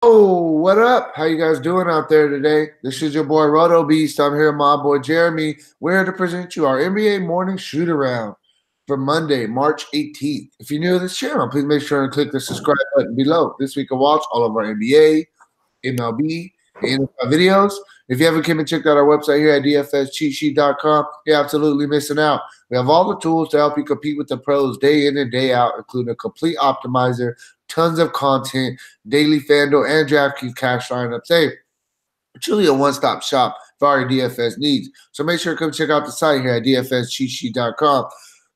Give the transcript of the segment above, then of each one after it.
Oh, what up? How you guys doing out there today? This is your boy Roto Beast. I'm here with my boy Jeremy. We're here to present you our NBA morning shoot around for Monday, March 18th. If you're new to this channel, please make sure and click the subscribe button below. This week, watch all of our NBA, MLB, and NFL videos. If you haven't came and checked out our website here at dfscheatsheet.com, you're absolutely missing out. We have all the tools to help you compete with the pros day in and day out, including a complete optimizer, tons of content, daily Fanduel and Draftkings cash lineups. Hey, truly a one-stop shop for our DFS needs. So make sure to come check out the site here at dfscheatsheet.com.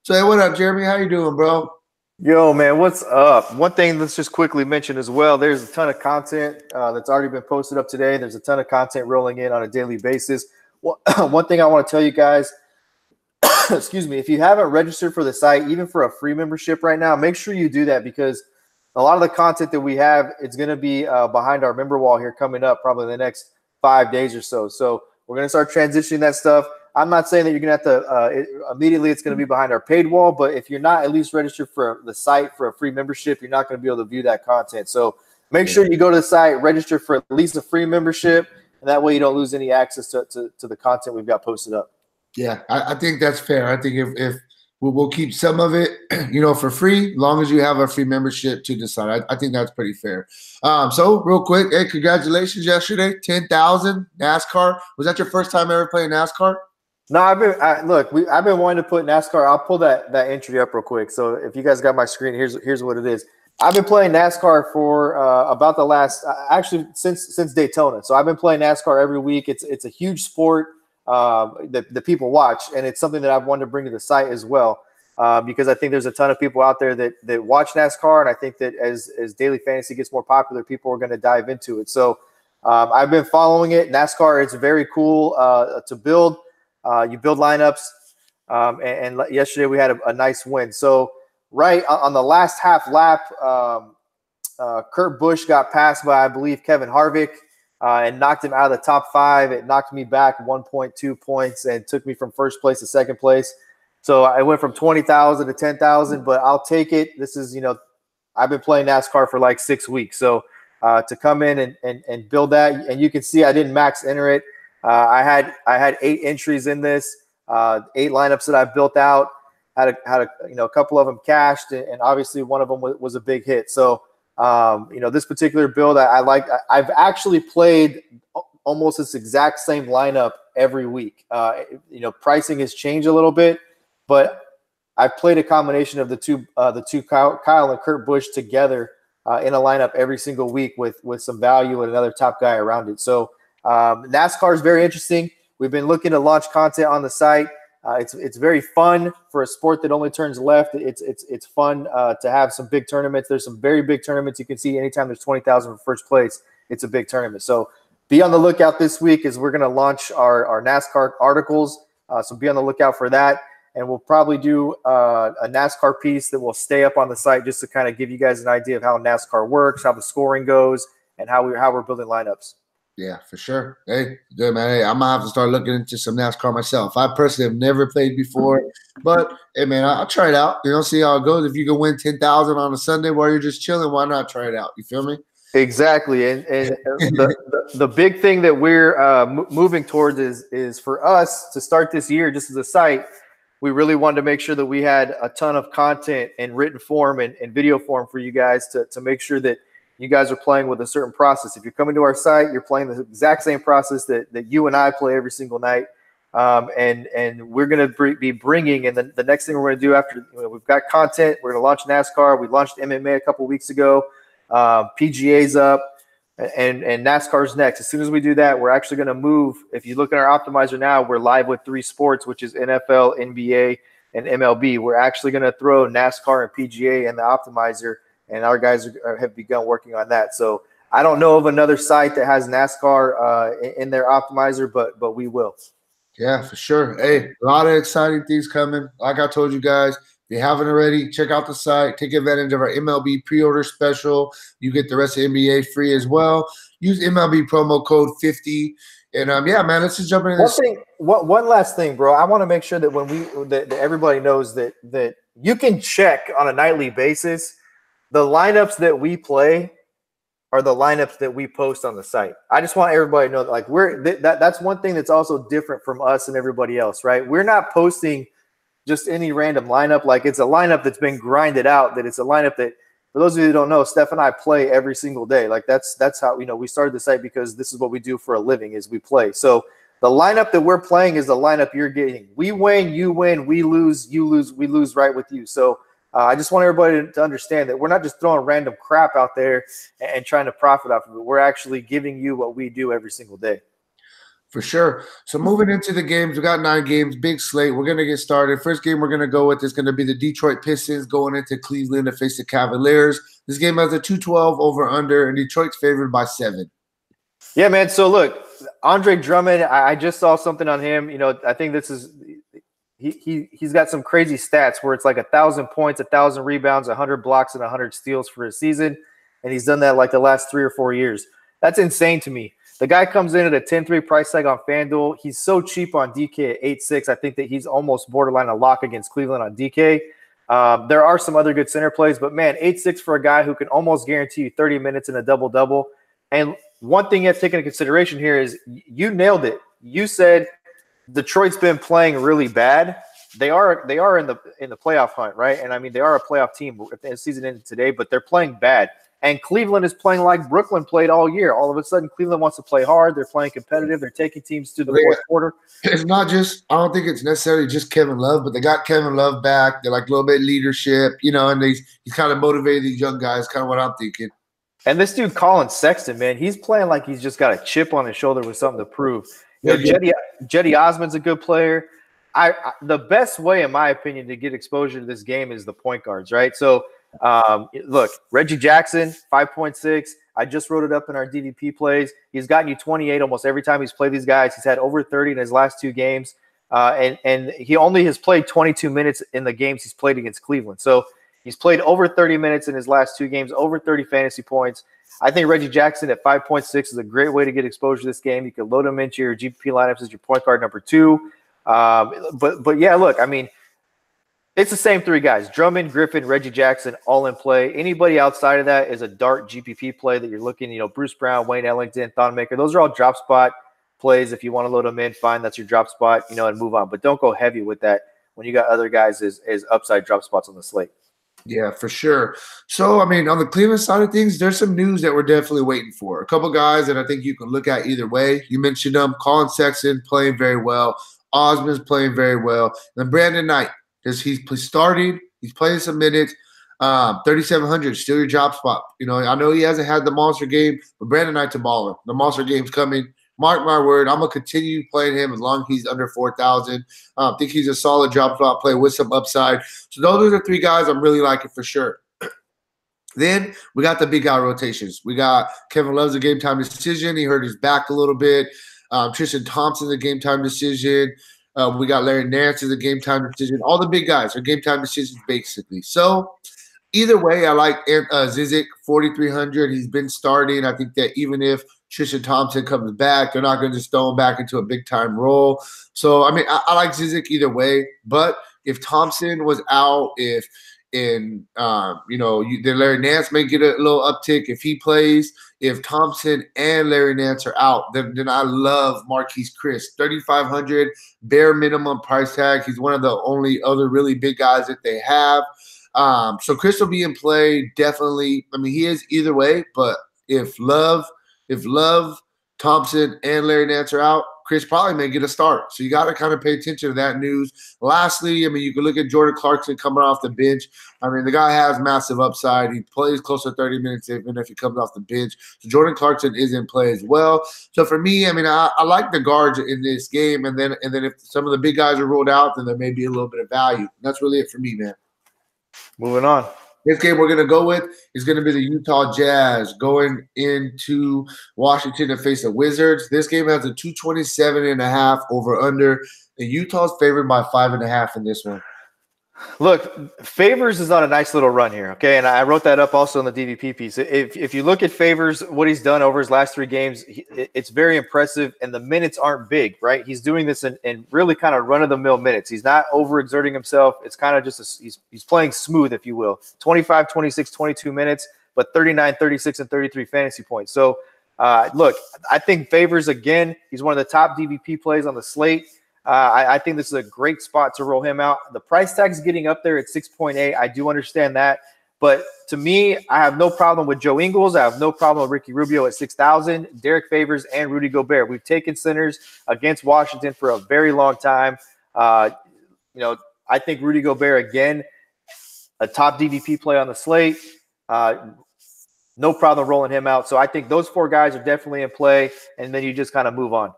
So hey, what up, Jeremy? How you doing, bro? Yo, man, what's up? One thing let's just quickly mention as well, there's a ton of content that's already been posted up today. There's a ton of content rolling in on a daily basis. One thing I want to tell you guys, excuse me, if you haven't registered for the site, even for a free membership right now, make sure you do that because a lot of the content that we have, it's going to be behind our member wall here coming up probably in the next 5 days or so. So we're going to start transitioning that stuff. I'm not saying that you're going to have to immediately it's going to be behind our paid wall, but if you're not at least registered for the site for a free membership, you're not going to be able to view that content. So make sure you go to the site, register for at least a free membership, and that way you don't lose any access to the content we've got posted up. Yeah, I think that's fair. I think if we'll keep some of it, for free, long as you have a free membership to decide. I think that's pretty fair. So real quick, hey, congratulations yesterday, 10,000 NASCAR. Was that your first time ever playing NASCAR? No, I've been wanting to put NASCAR. I'll pull that entry up real quick. So if you guys got my screen, here's what it is. I've been playing NASCAR for about the last actually since Daytona. So I've been playing NASCAR every week. It's a huge sport that people watch, and it's something that I've wanted to bring to the site as well because I think there's a ton of people out there that watch NASCAR, and I think that as daily fantasy gets more popular, people are going to dive into it. So I've been following it. NASCAR, it's very cool to build. You build lineups, and yesterday we had a nice win. So right on the last half lap, Kurt Busch got passed by, I believe, Kevin Harvick and knocked him out of the top 5. It knocked me back 1.2 points and took me from first place to second place. So I went from 20,000 to 10,000, but I'll take it. This is, I've been playing NASCAR for like 6 weeks. So to come in and build that, and you can see I didn't max enter it. I had 8 entries in this, 8 lineups that I've built out. Had a couple of them cashed, and obviously one of them was a big hit. So this particular build I like. I've actually played almost this exact same lineup every week. Pricing has changed a little bit, but I've played a combination of the two Kyle and Kurt Busch together in a lineup every single week with some value and another top guy around it. So. NASCAR is very interesting. We've been looking to launch content on the site. It's very fun for a sport that only turns left. It's fun to have some big tournaments. There's some very big tournaments. You can see anytime there's 20,000 for first place, it's a big tournament. So be on the lookout this week as we're going to launch our NASCAR articles. So be on the lookout for that. And we'll probably do a NASCAR piece that will stay up on the site just to kind of give you guys an idea of how NASCAR works, how the scoring goes, and how we're building lineups. Yeah, for sure. Hey, good, man. Hey, I'm going to have to start looking into some NASCAR myself. I personally have never played before, but, hey, man, I'll try it out. See how it goes. If you can win 10,000 on a Sunday while you're just chilling, why not try it out? You feel me? Exactly. And the big thing that we're moving towards is for us to start this year, just as a site, we really wanted to make sure that we had a ton of content in written form and video form for you guys to make sure that you guys are playing with a certain process. If you're coming to our site, you're playing the exact same process that you and I play every single night. And we're going to be bringing, and the next thing we're going to do after we've got content, we're going to launch NASCAR. We launched MMA a couple weeks ago. PGA's up, and NASCAR's next. As soon as we do that, we're actually going to move. If you look at our optimizer now, we're live with 3 sports, which is NFL, NBA, and MLB. We're actually going to throw NASCAR and PGA in the optimizer. And our guys have begun working on that. So I don't know of another site that has NASCAR in their optimizer, but we will. Yeah, for sure. Hey, a lot of exciting things coming. Like I told you guys, if you haven't already, check out the site. Take advantage of our MLB pre-order special. You get the rest of NBA free as well. Use MLB promo code 50. And yeah, man, let's just jump into this. One last thing, bro. I want to make sure that that everybody knows that you can check on a nightly basis the lineups that we play are the lineups that we post on the site. I just want everybody to know that, like, that's one thing that's also different from us and everybody else, right? We're not posting just any random lineup. Like, it's a lineup that's been grinded out, that it's a lineup that, for those of you who don't know, Steph and I play every single day. Like, that's how, we started the site because this is what we do for a living, is we play. So the lineup that we're playing is the lineup you're getting. We win, you win, we lose, you lose, we lose right with you. So I just want everybody to understand that we're not just throwing random crap out there and trying to profit off of it. We're actually giving you what we do every single day. For sure. So moving into the games, we got 9 games, big slate. We're going to get started. First game we're going to go with is going to be the Detroit Pistons going into Cleveland to face the Cavaliers. This game has a 212 over-under, and Detroit's favored by 7. Yeah, man. So look, Andre Drummond, I just saw something on him. I think this is he's got some crazy stats where it's like 1,000 points, 1,000 rebounds, 100 blocks, and 100 steals for a season, and he's done that like the last 3 or 4 years. That's insane to me. The guy comes in at a 10-3 price tag on FanDuel. He's so cheap on DK at 8-6. I think that he's almost borderline a lock against Cleveland on DK. There are some other good center plays, but man, 8-6 for a guy who can almost guarantee you 30 minutes in a double-double. And one thing you have to take into consideration here is you nailed it. You said Detroit's been playing really bad. They are in the playoff hunt, right? And I mean, they are a playoff team if the season ended today, but they're playing bad. And Cleveland is playing like Brooklyn played all year. All of a sudden, Cleveland wants to play hard. They're playing competitive. They're taking teams to the fourth quarter. It's not just – I don't think it's necessarily just Kevin Love, but they got Kevin Love back. They're like a little bit leadership, and he's kind of motivated these young guys, kind of what I'm thinking. And this dude, Colin Sexton, man, he's playing like he's just got a chip on his shoulder with something to prove. Jetty Osman's a good player. The best way, in my opinion, to get exposure to this game is the point guards, right? So – look, Reggie Jackson, 5.6. I just wrote it up in our DDP plays. He's gotten you 28 almost every time he's played these guys. He's had over 30 in his last 2 games. And he only has played 22 minutes in the games he's played against Cleveland. So he's played over 30 minutes in his last 2 games, over 30 fantasy points. I think Reggie Jackson at 5.6 is a great way to get exposure to this game. You can load him into your GPP lineups as your point guard number 2. But yeah, look, I mean, it's the same 3 guys: Drummond, Griffin, Reggie Jackson, all in play. Anybody outside of that is a dart GPP play that you're looking, Bruce Brown, Wayne Ellington, Thonmaker. Those are all drop spot plays. If you want to load them in, fine. That's your drop spot, and move on. But don't go heavy with that when you got other guys as upside drop spots on the slate. Yeah, for sure. So, I mean, on the Cleveland side of things, there's some news that we're definitely waiting for. A couple guys that I think you can look at either way. You mentioned them. Colin Sexton playing very well. Osman's playing very well. And Brandon Knight. He's starting, he's playing some minutes. 3,700, still your drop spot. I know he hasn't had the monster game, but Brandon Knight's a baller. The monster game's coming. Mark my word, I'm going to continue playing him as long as he's under 4,000. I think he's a solid drop spot player with some upside. So those are the 3 guys I'm really liking for sure. Then we got the big guy rotations. We got Kevin Love's a game time decision. He hurt his back a little bit. Tristan Thompson's a game time decision. We got Larry Nance as a game-time decision. All the big guys are game-time decisions, basically. So, either way, I like Zizic, 4,300. He's been starting. I think that even if Tristan Thompson comes back, they're not going to just throw him back into a big-time role. So, I mean, I like Zizic either way. But if Thompson was out, then Larry Nance may get a little uptick if he plays. If Thompson and Larry Nance are out, then I love Marquise Chris. 3,500, bare minimum price tag. He's one of the only other really big guys that they have. So Chris will be in play, definitely. I mean, he is either way, but if Love, Thompson, and Larry Nance are out, Chris probably may get a start. So you got to kind of pay attention to that news. Lastly, I mean, you can look at Jordan Clarkson coming off the bench. I mean, the guy has massive upside. He plays close to 30 minutes even if he comes off the bench. So Jordan Clarkson is in play as well. So for me, I mean, I like the guards in this game. And then if some of the big guys are ruled out, then there may be a little bit of value. That's really it for me, man. Moving on. This game we're going to go with is going to be the Utah Jazz going into Washington to face the Wizards. This game has a 227.5 over under, and Utah's favored by 5.5 in this one. Look, Favors is on a nice little run here, okay? And I wrote that up also in the DVP piece. If you look at Favors, what he's done over his last 3 games, it's very impressive, and the minutes aren't big, right? He's doing this in really kind of run-of-the-mill minutes. He's not overexerting himself. It's kind of just he's playing smooth, if you will. 25, 26, 22 minutes, but 39, 36, and 33 fantasy points. So, look, I think Favors, again, he's one of the top DVP plays on the slate. I think this is a great spot to roll him out. The price tag is getting up there at 6.8. I do understand that. But to me, I have no problem with Joe Ingles. I have no problem with Ricky Rubio at 6,000, Derek Favors, and Rudy Gobert. We've taken centers against Washington for a very long time. I think Rudy Gobert, again, a top DVP play on the slate. No problem rolling him out. So I think those four guys are definitely in play, and then you just kind of move on.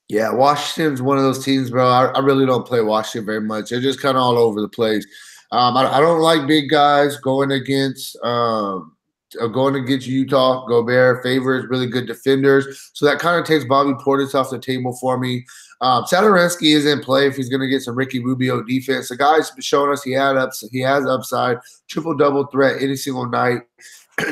Yeah, Washington's one of those teams, bro. I really don't play Washington very much. They're just kind of all over the place. I don't like big guys going against Utah. Gobert, Favors, really good defenders. So that kind of takes Bobby Portis off the table for me. Satoransky is in play if he's going to get some Ricky Rubio defense. The guy's showing us he has upside, triple-double threat any single night.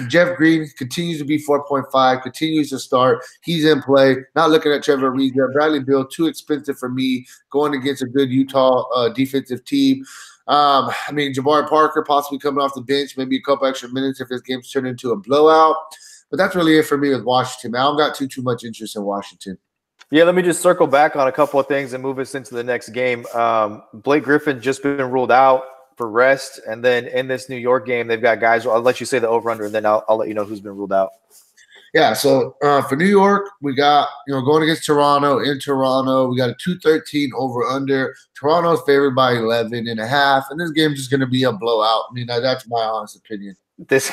Jeff Green continues to be 4.5, continues to start. He's in play. Not looking at Trevor Ariza. Bradley Beal, too expensive for me, going against a good Utah defensive team. Jabari Parker possibly coming off the bench, maybe a couple extra minutes if his game's turned into a blowout. But that's really it for me with Washington. I don't got too much interest in Washington. Yeah, let me just circle back on a couple of things and move us into the next game. Blake Griffin just been ruled out for rest, and then in this New York game, they've got guys. I'll let you say the over/under, and then I'll let you know who's been ruled out. Yeah, so for New York, we got going against Toronto in Toronto. We got a 213 over/under. Toronto's favored by 11.5, and this game's just going to be a blowout. That's my honest opinion. This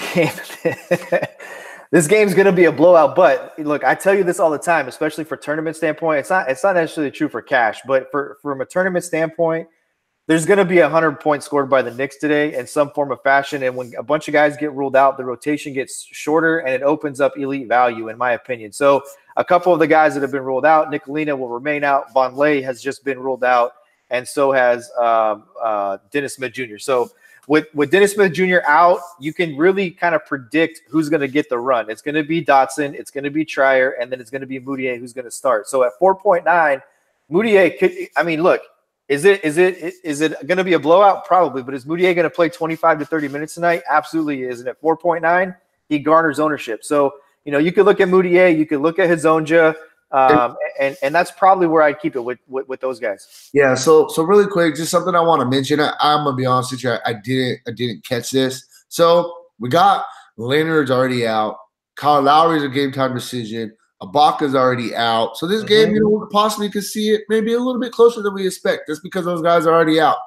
game's going to be a blowout. But look, I tell you this all the time, especially for tournament standpoint. It's not necessarily true for cash, but from a tournament standpoint, there's going to be 100 points scored by the Knicks today in some form of fashion. And when a bunch of guys get ruled out, the rotation gets shorter and it opens up elite value, in my opinion. So a couple of the guys that have been ruled out, Nicolina will remain out. Vonleh has just been ruled out, and so has Dennis Smith Jr. So with Dennis Smith Jr. out, you can really kind of predict who's going to get the run. It's going to be Dotson, it's going to be Trier, and then it's going to be Moutier who's going to start. So at 4.9, Moutier could – look, Is it going to be a blowout? Probably, but is Moutier going to play 25 to 30 minutes tonight? Absolutely is. And at 4.9, he garners ownership. So, you could look at Moutier, you could look at Hizonja, and that's probably where I'd keep it with those guys. Yeah. So really quick, just something I want to mention. I'm gonna be honest with you. I didn't catch this. So we got Leonard's already out. Kyle Lowry's a game time decision. Ibaka's already out. So this game, we possibly could see it maybe a little bit closer than we expect just because those guys are already out.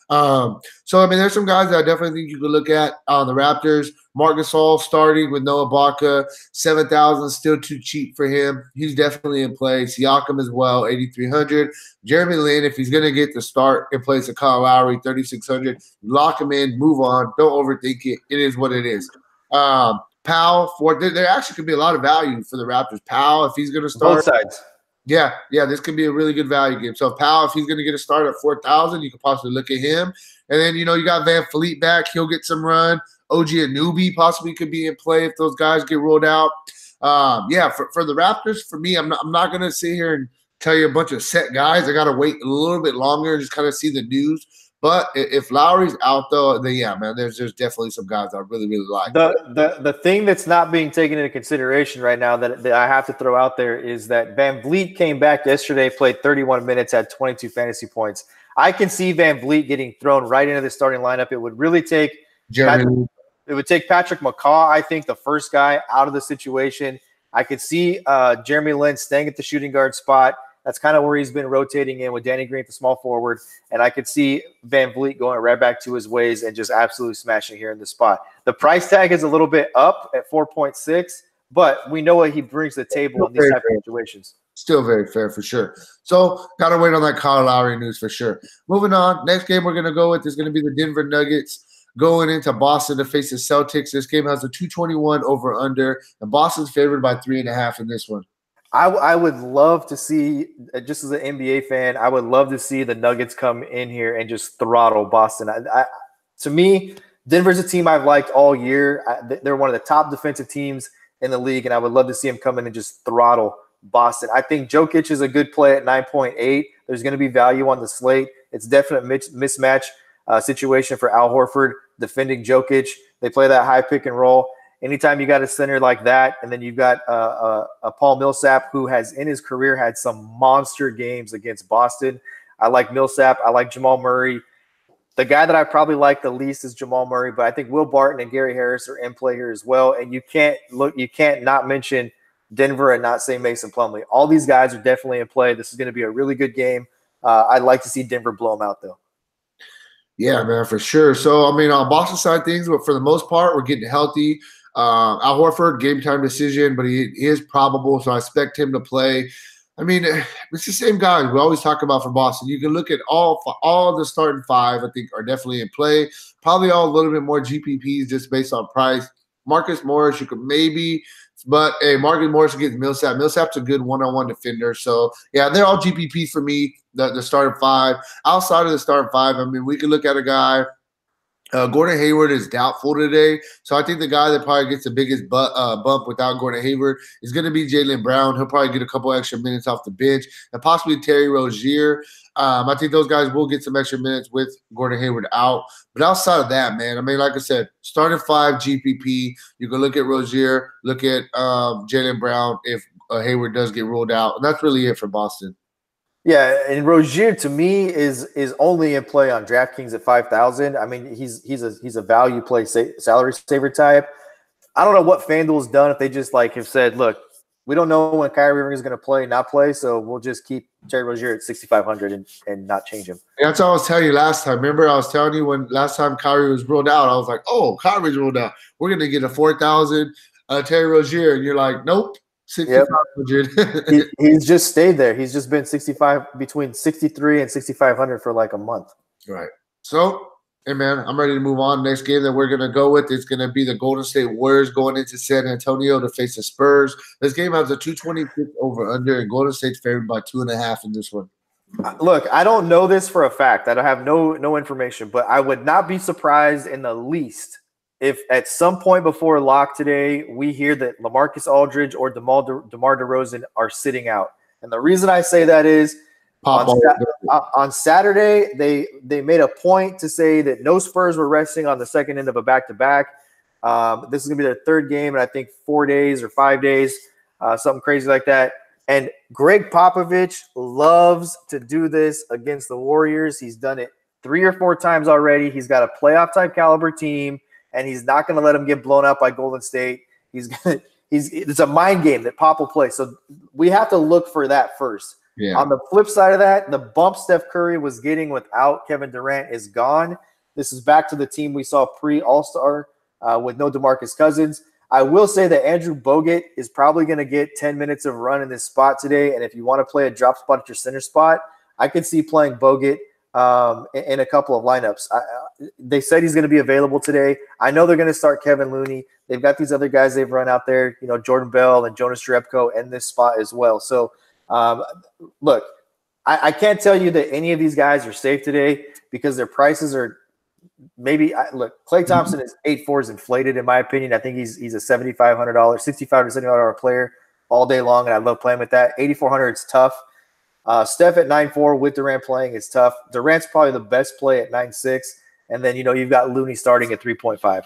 There's some guys that I definitely think you could look at on the Raptors. Marc Gasol starting with no Ibaka. 7,000 still too cheap for him. He's definitely in play. Siakam as well, 8,300. Jeremy Lin, if he's going to get the start in place of Kyle Lowry, 3,600. Lock him in, move on. Don't overthink it. It is what it is. Powell, there actually could be a lot of value for the Raptors. Powell, if he's going to start. Both sides. Yeah, this could be a really good value game. So Powell, if he's going to get a start at 4,000, you could possibly look at him. And then, you got Van Fleet back. He'll get some run. OG Anunoby possibly could be in play if those guys get ruled out. For the Raptors, for me, I'm not going to sit here and tell you a bunch of set guys. I got to wait a little bit longer and just kind of see the news. But if Lowry's out, though, then yeah, man, there's definitely some guys I really, really like. The thing that's not being taken into consideration right now that I have to throw out there is that Van Vliet came back yesterday, played 31 minutes, had 22 fantasy points. I can see Van Vliet getting thrown right into the starting lineup. It would really take Patrick McCaw, I think, the first guy out of the situation. I could see Jeremy Lin staying at the shooting guard spot. That's kind of where he's been rotating in with Danny Green at the small forward. And I could see Van Vliet going right back to his ways and just absolutely smashing here in the spot. The price tag is a little bit up at 4.6, but we know what he brings to the table in these type of situations. Still very fair for sure. So got to wait on that Kyle Lowry news for sure. Moving on, next game we're going to go with is going to be the Denver Nuggets going into Boston to face the Celtics. This game has a 221 over/under, and Boston's favored by 3.5 in this one. I would love to see, just as an NBA fan, I would love to see the Nuggets come in here and just throttle Boston. To me, Denver's a team I've liked all year. They're one of the top defensive teams in the league, and I would love to see them come in and just throttle Boston. I think Jokic is a good play at 9.8. There's going to be value on the slate. It's definitely a mismatch situation for Al Horford defending Jokic. They play that high pick and roll. Anytime you got a center like that, and then you've got a Paul Millsap who has in his career had some monster games against Boston. I like Millsap. I like Jamal Murray. The guy that I probably like the least is Jamal Murray, but I think Will Barton and Gary Harris are in play here as well. And you can't not mention Denver and not say Mason Plumlee. All these guys are definitely in play. This is going to be a really good game. I'd like to see Denver blow them out, though. Yeah, man, for sure. So, I mean, on Boston side of things, but for the most part, we're getting healthy. Al Horford, game time decision, but he is probable, so I expect him to play. I mean, it's the same guys we always talk about for Boston. You can look at all the starting five, I think, are definitely in play. Probably all a little bit more GPPs just based on price. Marcus Morris, you could maybe, but hey, Marcus Morris against Millsap. Millsap's a good one-on-one defender. So, yeah, they're all GPP for me, the starting five. Outside of the starting five, I mean, we could look at a guy. Gordon Hayward is doubtful today, so I think the guy that probably gets the biggest bump without Gordon Hayward is going to be Jaylen Brown. He'll probably get a couple extra minutes off the bench, and possibly Terry Rozier. I think those guys will get some extra minutes with Gordon Hayward out. But outside of that, man, I mean, like I said, starting five GPP. You can look at Rozier, look at Jaylen Brown if Hayward does get ruled out, and that's really it for Boston. Yeah, and Rozier to me is only in play on DraftKings at 5,000. I mean, he's a value play salary saver type. I don't know what FanDuel's done if they just have said, look, we don't know when Kyrie Irving is going to not play, so we'll just keep Terry Rozier at 6,500 and not change him. Yeah, that's what I was telling you last time. Remember, I was telling you when last time Kyrie was ruled out, I was like, oh, Kyrie's ruled out. We're going to get a 4,000 Terry Rozier, and you're like, nope. 6,500. Yep. He's just stayed there. He's just been between 63 and 6,500 for like a month. Right. So, hey, man, I'm ready to move on. Next game that we're going to go with is going to be the Golden State Warriors going into San Antonio to face the Spurs. This game has a 226 over-under, and Golden State's favored by 2.5 in this one. Look, I don't know this for a fact. I don't have no information, but I would not be surprised in the least if at some point before lock today, we hear that LaMarcus Aldridge or DeMar DeRozan are sitting out. And the reason I say that is on Saturday, they made a point to say that no Spurs were resting on the second end of a back-to-back. This is going to be their third game in, I think, 4 days or 5 days, something crazy like that. And Greg Popovich loves to do this against the Warriors. He's done it 3 or 4 times already. He's got a playoff-type caliber team. And he's not going to let him get blown out by Golden State. It's a mind game that Pop will play. So we have to look for that first. Yeah. On the flip side of that, the bump Steph Curry was getting without Kevin Durant is gone. This is back to the team we saw pre-All-Star with no DeMarcus Cousins. I will say that Andrew Bogut is probably going to get 10 minutes of run in this spot today. And if you want to play a drop spot at your center spot, I could see playing Bogut in a couple of lineups. They said he's going to be available today. I know they're going to start Kevin Looney. They've got these other guys they've run out there, Jordan Bell and Jonas Jerebko in this spot as well. So, look, I can't tell you that any of these guys are safe today because their prices are maybe – look, Klay Thompson is 8.4 is inflated in my opinion. I think he's a $7,500, $65 to $70 player all day long, and I love playing with that. 8,400 is tough. Steph at 9.4 with Durant playing is tough. Durant's probably the best play at 9.6. And then, you've got Looney starting at 3.5.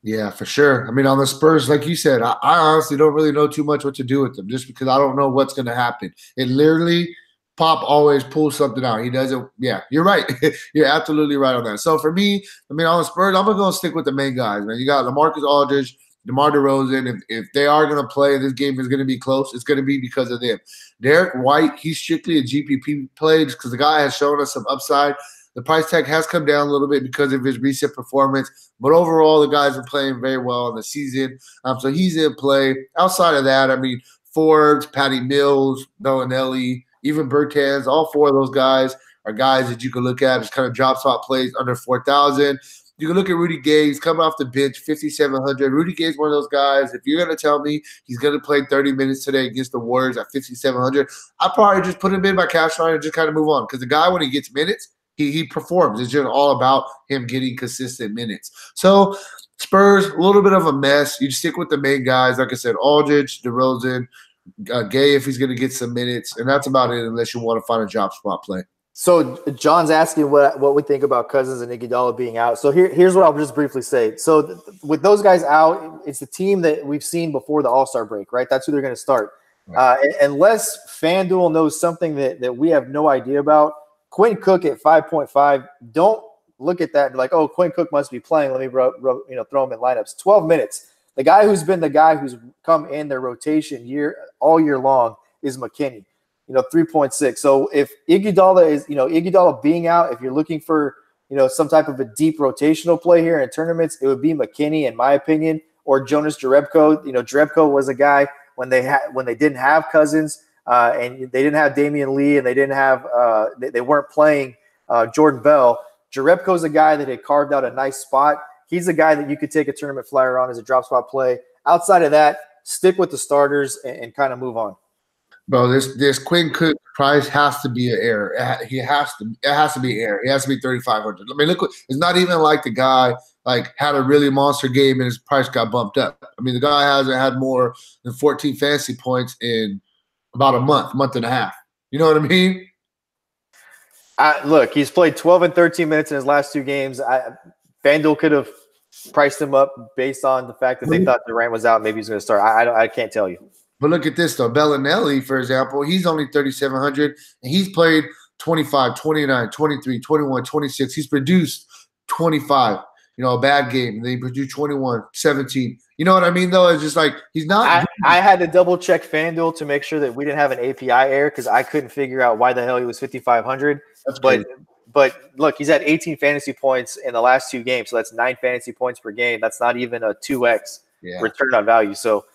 Yeah, for sure. I mean, on the Spurs, like you said, I honestly don't really know too much what to do with them just because I don't know what's going to happen. It literally, Pop always pulls something out. He doesn't. Yeah, you're right. You're absolutely right on that. So for me, I mean, on the Spurs, I'm going to go stick with the main guys, man. You got LaMarcus Aldridge, DeMar DeRozan. If they are going to play, this game is going to be close. It's going to be because of them. Derek White, he's strictly a GPP play just because the guy has shown us some upside. The price tag has come down a little bit because of his recent performance, but overall, the guys are playing very well in the season. So he's in play. Outside of that, I mean, Forbes, Patty Mills, Bellinelli, even Bertans, all 4 of those guys are guys that you can look at as kind of drop spot plays under 4,000. You can look at Rudy Gay. He's coming off the bench, 5,700. Rudy Gay is one of those guys. If you're going to tell me he's going to play 30 minutes today against the Warriors at 5,700, I'll probably just put him in my cash line and just kind of move on because the guy, when he gets minutes, he performs. It's just all about him getting consistent minutes. So Spurs, a little bit of a mess. You stick with the main guys. Like I said, Aldridge, DeRozan, Gay if he's going to get some minutes, and that's about it unless you want to find a drop spot play. So John's asking what we think about Cousins and Iguodala being out. So here's what I'll just briefly say. So with those guys out, it's the team that we've seen before the All-Star break, right? That's who they're going to start. Right. Unless FanDuel knows something that we have no idea about, Quinn Cook at 5.5, don't look at that and be like, oh, Quinn Cook must be playing. Let me throw him in lineups. 12 minutes. The guy who's been the guy who's come in their rotation all year long is McKinney. 3.6. So if Iguodala is, Iguodala being out, if you're looking for, some type of a deep rotational play here in tournaments, it would be McKinney, in my opinion, or Jonas Jerebko. Jerebko was a guy when they didn't have Cousins and they didn't have Damian Lee and they didn't have they weren't playing Jordan Bell. Jerebko's a guy that had carved out a nice spot. He's a guy that you could take a tournament flyer on as a drop spot play. Outside of that, stick with the starters and kind of move on. Bro, this Quinn Cook price has to be an error. It has to be an error. He has to be 3,500. I mean, look, it's not even like the guy had a really monster game and his price got bumped up. I mean, the guy hasn't had more than 14 fantasy points in about a month and a half. You know what I mean? Look, he's played 12 and 13 minutes in his last two games. FanDuel could have priced him up based on the fact that they thought Durant was out. Maybe he's going to start. I can't tell you. But look at this, though. Bellinelli, for example, he's only 3,700, and he's played 25, 29, 23, 21, 26. He's produced 25, a bad game. And then he produced 21, 17. You know what I mean, though? It's just like he's not. I had to double-check FanDuel to make sure that we didn't have an API error because I couldn't figure out why the hell he was 5,500. But look, he's had 18 fantasy points in the last two games, so that's 9 fantasy points per game. That's not even a 2x return on value. So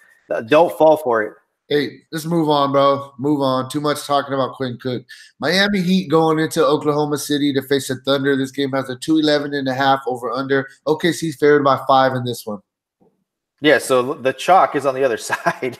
don't fall for it. Hey, let's move on, bro. Move on. Too much talking about Quinn Cook. Miami Heat going into Oklahoma City to face the Thunder. This game has a 211.5 over/under. OKC's favored by 5 in this one. Yeah, so the chalk is on the other side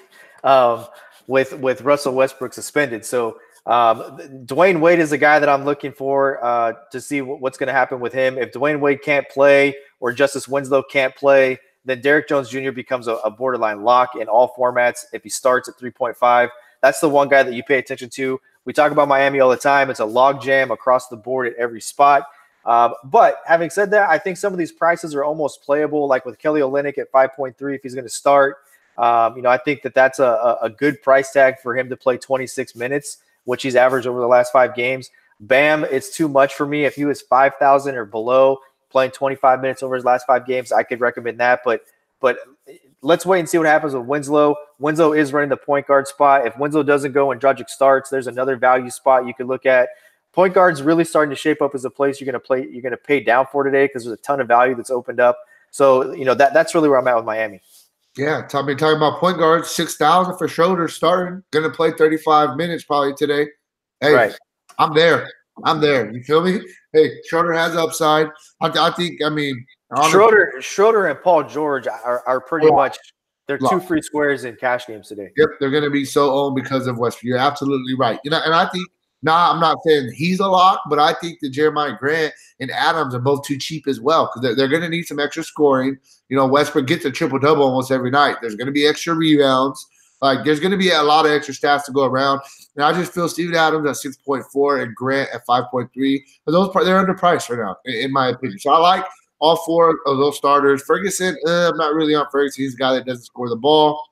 with Russell Westbrook suspended. So Dwayne Wade is the guy that I'm looking for to see what's going to happen with him. If Dwayne Wade can't play or Justice Winslow can't play, then Derrick Jones Jr. becomes a borderline lock in all formats if he starts at 3.5. That's the one guy that you pay attention to. We talk about Miami all the time. It's a log jam across the board at every spot. But having said that, I think some of these prices are almost playable, like with Kelly Olynyk at 5.3 if he's going to start. I think that's a good price tag for him to play 26 minutes, which he's averaged over the last 5 games. Bam, it's too much for me. If he was 5,000 or below, playing 25 minutes over his last 5 games, I could recommend that. But let's wait and see what happens with Winslow. Winslow is running the point guard spot. If Winslow doesn't go and Dragic starts, there's another value spot you could look at. Point guard's really starting to shape up as a place you're going to pay down for today because there's a ton of value that's opened up. So, that's really where I'm at with Miami. Yeah, talking about point guards, 6,000 for Schroeder starting. Going to play 35 minutes probably today. Hey, right. I'm there. You feel me? Hey, Schroeder has upside. I think. Schroeder and Paul George are pretty much they're two free squares in cash games today. Yep, they're going to be so owned because of Westbrook. You're absolutely right. And I think. I'm not saying he's a lock, but I think that Jeremiah Grant and Adams are both too cheap as well because they're going to need some extra scoring. Westbrook gets a triple-double almost every night. There's going to be extra rebounds. There's going to be a lot of extra stats to go around. And I just feel Steven Adams at 6.4 and Grant at 5.3. But they're underpriced right now, in my opinion. So I like all 4 of those starters. Ferguson, I'm not really on Ferguson. He's a guy that doesn't score the ball.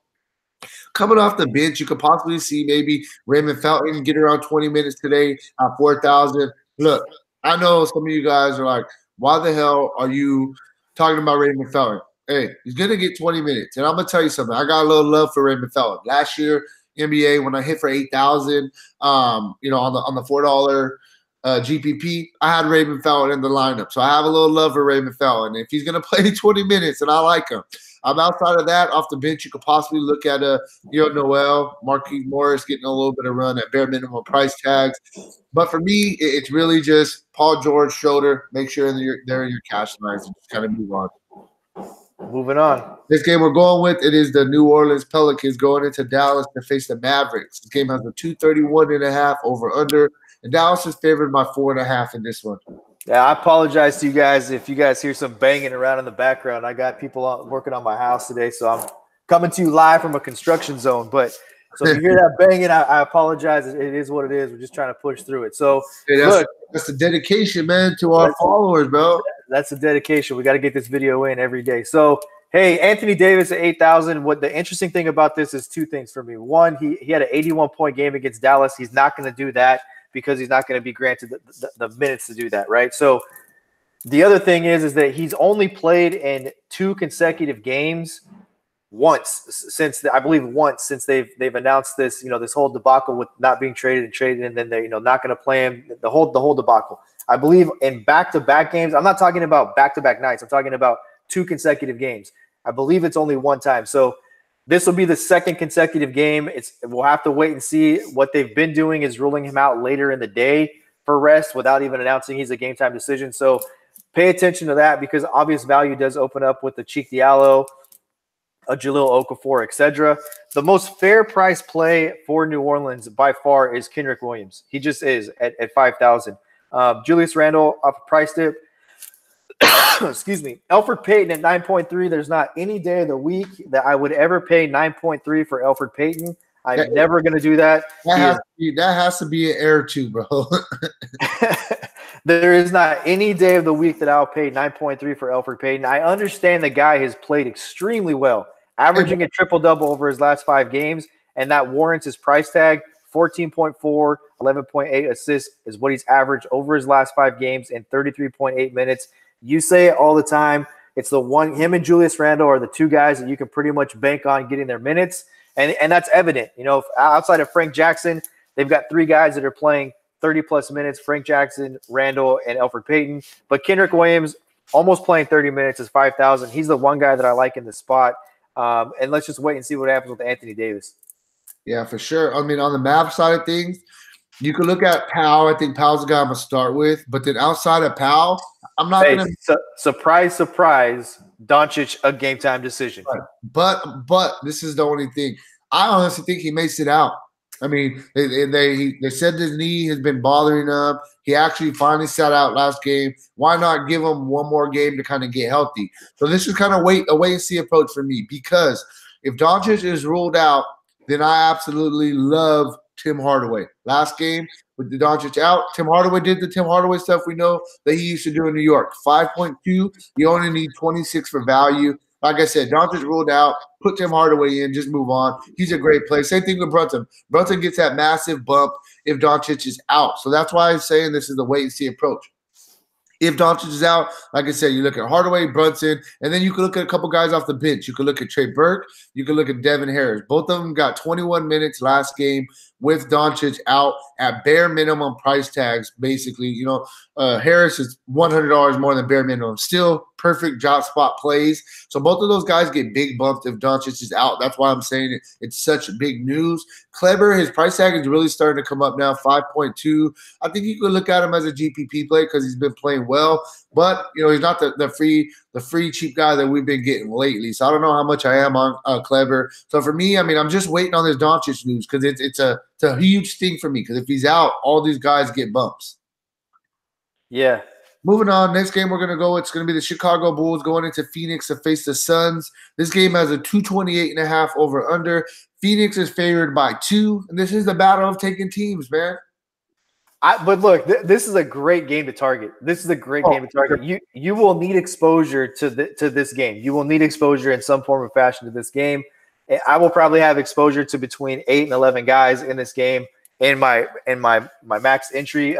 Coming off the bench, you could possibly see maybe Raymond Felton get around 20 minutes today at 4,000. Look, I know some of you guys are like, why the hell are you talking about Raymond Felton? Hey, he's going to get 20 minutes. And I'm going to tell you something. I got a little love for Raymond Felton. Last year, NBA, when I hit for 8,000, on the $4 GPP, I had Raymond Felton in the lineup. So I have a little love for Raymond Felton. If he's going to play 20 minutes, and I like him. Outside of that, off the bench, you could possibly look at Noel, Marquise Morris getting a little bit of run at bare minimum price tags. But for me, it's really just Paul George, Schroeder. Make sure they're in your cash lines and just kind of move on. Moving on. This game we're going with, it is the New Orleans Pelicans going into Dallas to face the Mavericks. This game has a 231.5 over/under, and Dallas is favored by 4.5 in this one. Yeah, I apologize to you guys if you guys hear some banging around in the background. I got people working on my house today, so I'm coming to you live from a construction zone. But so if you hear that banging, I apologize. It is what it is. We're just trying to push through it. So look, That's the dedication, man, to our followers, bro. That's the dedication. We got to get this video in every day. So, hey, Anthony Davis at 8,000. What the interesting thing about this is two things for me. One, he had an 81-point game against Dallas. He's not going to do that because he's not going to be granted the minutes to do that, right? So the other thing is that he's only played in 2 consecutive games since they've announced this, this whole debacle with not being traded, and then they're not going to play him, the whole debacle. I believe in back-to-back games. I'm not talking about back-to-back nights. I'm talking about 2 consecutive games. I believe it's only one time. So this will be the 2nd consecutive game. We'll have to wait and see. What they've been doing is ruling him out later in the day for rest without even announcing he's a game-time decision. So pay attention to that because obvious value does open up with the Cheek Diallo, a Jahlil Okafor, etc. The most fair price play for New Orleans by far is Kenrich Williams. He just is at 5,000. Julius Randle off a price dip. Excuse me. Elfrid Payton at 9.3. There's not any day of the week that I would ever pay 9.3 for Elfrid Payton. I'm never going to do that. That has to be an error too, bro. There is not any day of the week that I'll pay 9.3 for Elfrid Payton. I understand the guy has played extremely well, averaging a triple-double over his last 5 games, and that warrants his price tag. 14.4, 11.8 assists is what he's averaged over his last 5 games in 33.8 minutes. You say it all the time. It's the one, him and Julius Randle are the 2 guys that you can pretty much bank on getting their minutes. And that's evident. Outside of Frank Jackson, they've got 3 guys that are playing 30-plus minutes, Frank Jackson, Randle, and Elfrid Payton. But Kenrich Williams, almost playing 30 minutes, is 5,000. He's the one guy that I like in the spot. And let's just wait and see what happens with Anthony Davis. Yeah, for sure. I mean, on the map side of things, you can look at Powell. I think Powell's the guy I'm going to start with. But then outside of Powell, I'm not going to – surprise, Doncic, a game-time decision. Right. But this is the only thing. I honestly think he may sit out. I mean, they said his knee has been bothering him. He actually finally sat out last game. Why not give him one more game to kind of get healthy? So this is kind of a wait-and-see approach for me because if Doncic is ruled out, then I absolutely love Tim Hardaway. Last game with the Doncic out, Tim Hardaway did the Tim Hardaway stuff we know that he used to do in New York. 5.2, you only need 26 for value. Like I said, Doncic ruled out. Put Tim Hardaway in. Just move on. He's a great player. Same thing with Brunson. Brunson gets that massive bump if Doncic is out. So that's why I'm saying this is a wait-and-see approach. If Doncic is out, like I said, you look at Hardaway, Brunson, and then you can look at a couple guys off the bench. You can look at Trey Burke. You can look at Devin Harris. Both of them got 21 minutes last game with Doncic out at bare minimum price tags, basically. Harris is $100 more than bare minimum. Still perfect job spot plays. So both of those guys get big bumps if Doncic is out. That's why I'm saying it's such big news. Kleber, his price tag is really starting to come up now, 5.2. I think you could look at him as a GPP play because he's been playing well. But, he's not the free cheap guy that we've been getting lately. So I don't know how much I am on Kleber. So for me, I mean, I'm just waiting on this Doncic news because it's a huge thing for me because if he's out, all these guys get bumps. Yeah. Moving on, next game we're going to go, it's going to be the Chicago Bulls going into Phoenix to face the Suns. This game has a 228.5 over-under. Phoenix is favored by 2, and this is the battle of taking teams, man. But look, this is a great game to target. This is a great game to target. You will need exposure to this game. You will need exposure in some form or fashion to this game. I will probably have exposure to between 8 and 11 guys in this game in my max entry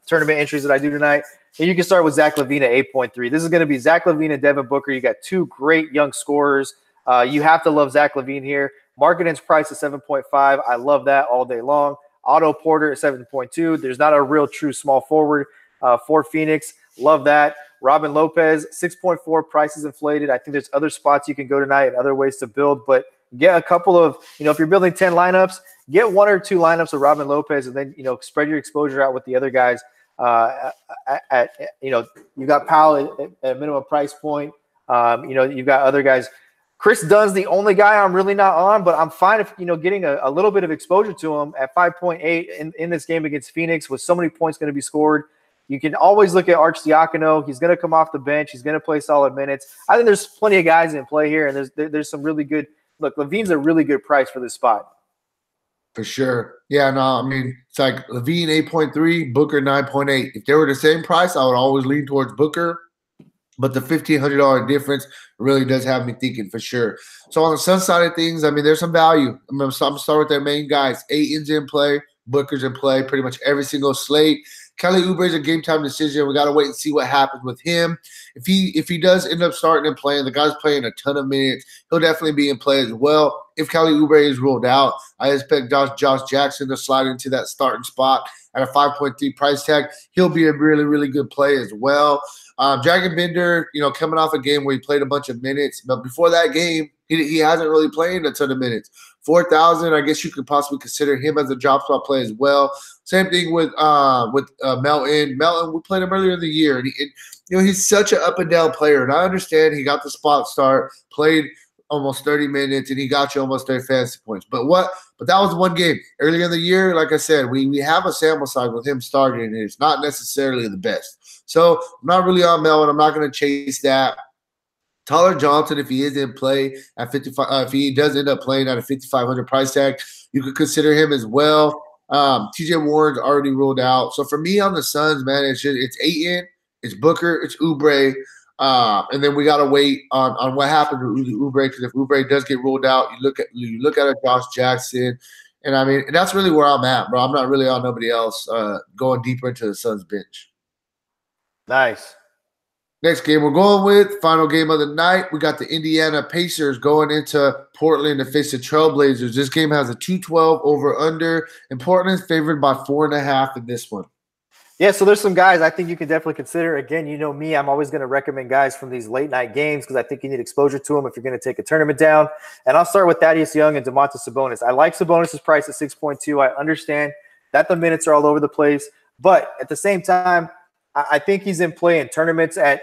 tournament entries that I do tonight. And you can start with Zach LaVine at 8.3. This is going to be Zach LaVine and Devin Booker. You got 2 great young scorers. You have to love Zach LaVine here. Marketing's price is 7.5. I love that all day long. Otto Porter at 7.2. There's not a real true small forward for Phoenix. Love that. Robin Lopez, 6.4. Price is inflated. I think there's other spots you can go tonight and other ways to build, but get a couple of, if you're building 10 lineups, get 1 or 2 lineups of Robin Lopez and then, spread your exposure out with the other guys. You got Powell at a minimum price point. You've got other guys. Chris Dunn's the only guy I'm really not on, but I'm fine if, getting a little bit of exposure to him at 5.8 in this game against Phoenix with so many points going to be scored. You can always look at Arch Diacono. He's going to come off the bench. He's going to play solid minutes. I think there's plenty of guys in play here, and there's some really good – look, LaVine's a really good price for this spot. For sure. Yeah, no, I mean, it's like Levine 8.3, Booker 9.8. If they were the same price, I would always lean towards Booker. But the $1,500 difference really does have me thinking for sure. So on the Sun side of things, I mean, there's some value. I'm going to start with their main guys. Aiton's in play, Booker's in play, pretty much every single slate. Kelly Oubre is a game time decision. We got to wait and see what happens with him. If he does end up starting and playing, the guy's playing a ton of minutes. He'll definitely be in play as well. If Kelly Oubre is ruled out, I expect Josh Jackson to slide into that starting spot at a 5.3 price tag. He'll be a really, really good play as well. Dragon Bender, coming off a game where he played a bunch of minutes, but before that game, he hasn't really played a ton of minutes. 4,000, I guess you could possibly consider him as a drop spot play as well. Same thing with Melton. Melton, we played him earlier in the year, and he's such an up and down player. And I understand he got the spot start, played almost 30 minutes, and he got you almost 30 fantasy points. But that was one game earlier in the year. Like I said, we have a sample size with him starting, and it's not necessarily the best. So I'm not really on Melvin. I'm not going to chase that. Tyler Johnson, if he is in play at 55, if he does end up playing at a 5,500 price tag, you could consider him as well. TJ Warren's already ruled out. So for me on the Suns, man, it's Ayton, it's Booker, it's Oubre, and then we got to wait on what happens with Oubre, because if Oubre does get ruled out, you look at a Josh Jackson, and I mean that's really where I'm at, bro. I'm not really on nobody else going deeper into the Suns bench. Nice. Next game we're going with, final game of the night. We got the Indiana Pacers going into Portland to face the Trailblazers. This game has a 212 over-under, and Portland's favored by 4.5 in this one. Yeah, so there's some guys I think you can definitely consider. Again, you know me, I'm always going to recommend guys from these late-night games because I think you need exposure to them if you're going to take a tournament down. And I'll start with Thaddeus Young and Domantas Sabonis. I like Sabonis' price at 6.2. I understand that the minutes are all over the place, but at the same time, I think he's in play in tournaments at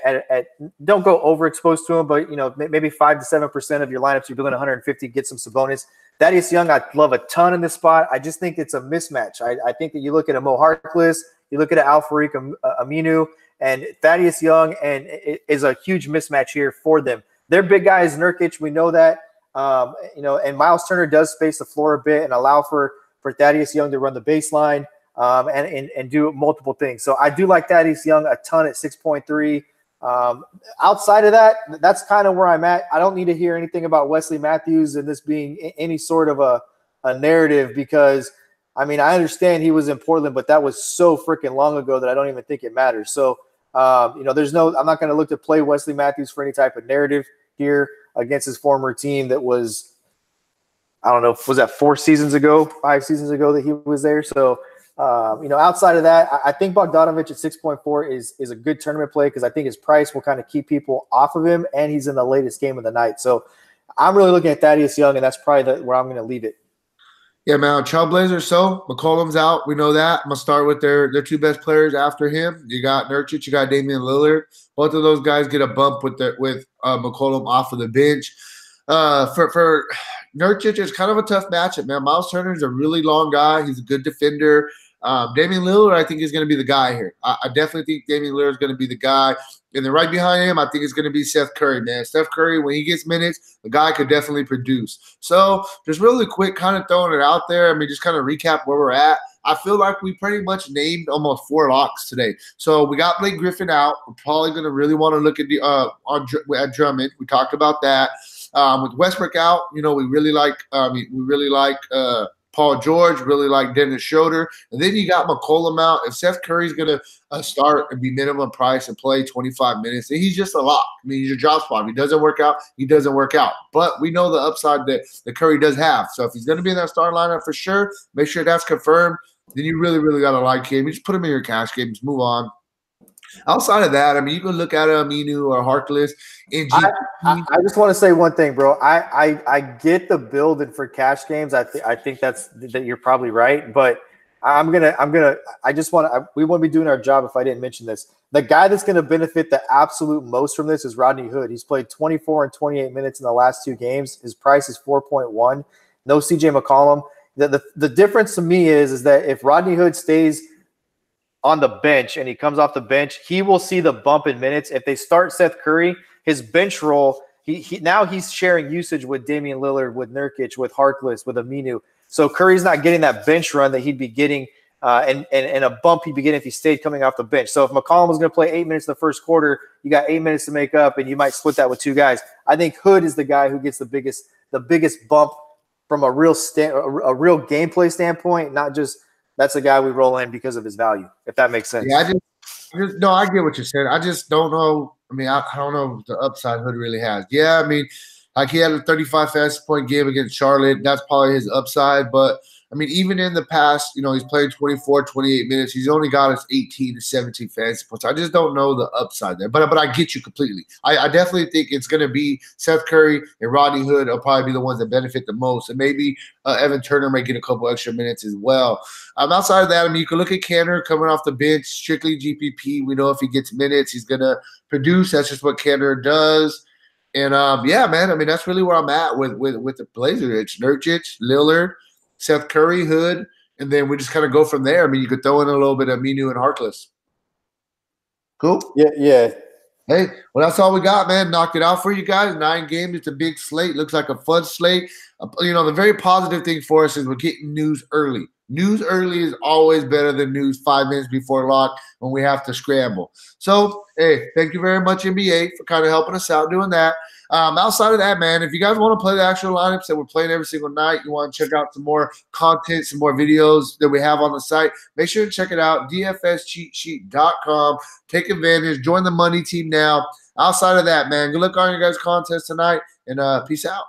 don't go overexposed to him, but maybe 5 to 7% of your lineups you're building 150, get some Sabonis. Thaddeus Young, I love a ton in this spot. I just think it's a mismatch. I think that you look at a Mo Harkless, you look at an Al-Farouq Aminu, and Thaddeus Young, and it is a huge mismatch here for them. Their big guy is Nurkic, we know that. And Miles Turner does space the floor a bit and allow for Thaddeus Young to run the baseline. And do multiple things. So I do like Thaddeus Young a ton at 6.3. Outside of that, that's kind of where I'm at. I don't need to hear anything about Wesley Matthews and this being any sort of a narrative because, I mean, I understand he was in Portland, but that was so freaking long ago that I don't even think it matters. So, I'm not going to look to play Wesley Matthews for any type of narrative here against his former team that was, I don't know, was that 5 seasons ago that he was there? So, outside of that, I think Bogdanovic at 6.4 is a good tournament play because I think his price will kind of keep people off of him, and he's in the latest game of the night. So I'm really looking at Thaddeus Young, and that's probably where I'm going to leave it. Yeah, man. Trailblazers, so McCollum's out. We know that. I'm going to start with their 2 best players after him. You got Nurkic, you got Damian Lillard. Both of those guys get a bump with McCollum off of the bench. For Nurkic, it's kind of a tough matchup, man. Miles Turner is a really long guy. He's a good defender. Damian Lillard, I think, is going to be the guy here. I definitely think Damian Lillard is going to be the guy. And then right behind him, I think it's going to be Seth Curry, man. Seth Curry, when he gets minutes, the guy could definitely produce. So just really quick, kind of throwing it out there. I mean, just kind of recap where we're at. I feel like we pretty much named almost 4 locks today. So we got Blake Griffin out. We're probably going to really want to look at at Drummond. We talked about that. With Westbrook out, we really like Paul George, really like Dennis Schroeder. And then you got McCollum out. If Seth Curry's going to start and be minimum price and play 25 minutes, then he's just a lock. I mean, he's your drop spot. If he doesn't work out, he doesn't work out. But we know the upside that Curry does have. So if he's going to be in that starting lineup for sure, make sure that's confirmed. Then you really, really got to like him. You just put him in your cash games, move on. Outside of that, I mean, you can look at Aminu or Harkless. I just want to say one thing, bro. I get the building for cash games. I think that you're probably right, but we wouldn't be doing our job if I didn't mention this. The guy that's going to benefit the absolute most from this is Rodney Hood. He's played 24 and 28 minutes in the last 2 games. His price is 4.1. No CJ McCollum. The difference to me is that if Rodney Hood stays on the bench and he comes off the bench, he will see the bump in minutes. If they start Seth Curry, his bench role Now he's sharing usage with Damian Lillard, with Nurkic, with Harkless, with Aminu. So Curry's not getting that bench run that he'd be getting and a bump he'd be getting if he stayed coming off the bench. So if McCollum was going to play 8 minutes in the first quarter, you got 8 minutes to make up, and you might split that with 2 guys. I think Hood is the guy who gets the biggest bump from a real gameplay standpoint, not just that's a guy we roll in because of his value, if that makes sense. Yeah, no, I get what you're saying. I just don't know. I mean, I don't know if the upside Hood really has. Yeah, I mean, like he had a 35 fantasy point game against Charlotte. That's probably his upside. But, I mean, even in the past, he's played 24, 28 minutes. He's only got us 18 to 17 fantasy points. I just don't know the upside there. But I get you completely. I definitely think it's going to be Seth Curry and Rodney Hood will probably be the ones that benefit the most. And maybe Evan Turner might get a couple extra minutes as well. Outside of that, I mean, you can look at Kanter coming off the bench, strictly GPP. We know if he gets minutes, he's going to produce. That's just what Kanter does. And, yeah, man, I mean, that's really where I'm at with the Blazers. It's Nurkic, Lillard, Seth Curry, Hood, and then we just kind of go from there. I mean, you could throw in a little bit of Minu and Harkless. Cool? Yeah. Hey, well, that's all we got, man. Knocked it out for you guys. 9 games. It's a big slate. Looks like a fun slate. The very positive thing for us is we're getting news early. News early is always better than news 5 minutes before lock when we have to scramble. So, hey, thank you very much, NBA, for kind of helping us out doing that. Outside of that, man, if you guys want to play the actual lineups that we're playing every single night, you want to check out some more content, some more videos that we have on the site, make sure to check it out, dfscheatsheet.com. Take advantage. Join the money team now. Outside of that, man, good luck on your guys' contest tonight, and peace out.